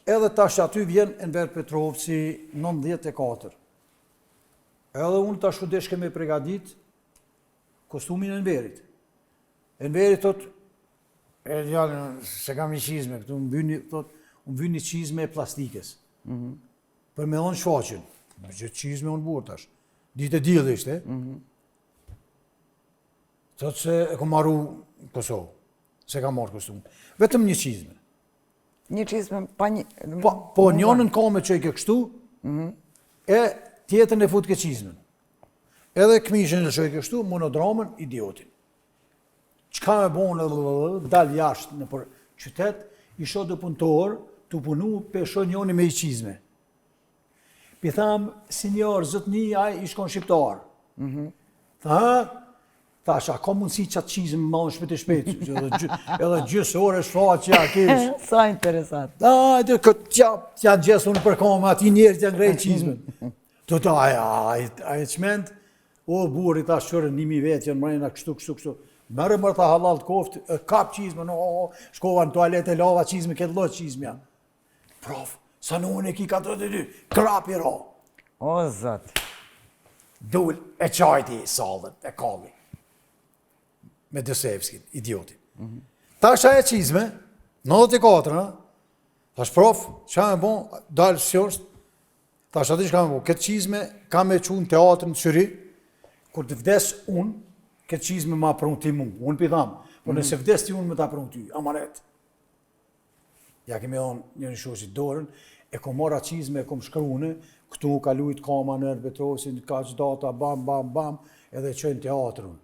Edhe tash aty vjen Enver Petrovci 94. Edhe unë tash u deshke me pregadit kostumin e Enverit. Enveri thot, se kam një qizme, këtu unë vyni qizme e plastikës. Për me onë shfaqen. Që qizme unë burë tash. Ditë e dilë ishte. Thot se e kom marru Kosovë. Se kam marrë kostum. Vetëm një qizme. Një qizme pa një... Po njënën ka me që i ke kështu, e tjetën e fut ke qizmen. Edhe këmishën e që i ke kështu, monodramën, idiotin. Qka me bonë, dal jashtë në për qytet, isho dhe punëtor, të punu, pesho njëni me i qizme. Pi tham, sinjor, zëtni, aj ishkon shqiptar. Thash, a ka mundësi qatë qizme më malën shpet e shpet, edhe gjysë ore shfaqja, kesh. Sa interesant. Tja gjesë unë për kamë, ati njerë tja ngrejt qizmen. Të aje qment, o burri ta shqërë 1000 vetë, janë mrejna kështu. Mërë mërë ta halal të koftë, kap qizme, shkova në toalet e lava qizme, këtë lot qizme janë. Prof, sa në unë e ki 42, krapi ra. O, zëtë. Dull e qajti sallën, e kalli. Me Dosevskin, idiotin. Ta shaj e qizme, 94, tash prof, qa me bon, dalë shërst, tash ati që ka me bon, këtë qizme ka me qunë teatrën të shëri, kur të vdes unë, këtë qizme ma prun ti mu, unë pi thamë, por nëse vdes ti unë me ta prun ty, amaret. Ja kemi onë një shoqit dorën, e kom mora qizme, e kom shkrune, këtu ka lujt kama në Petrovci, ka që data, bam, edhe qënë teatrën.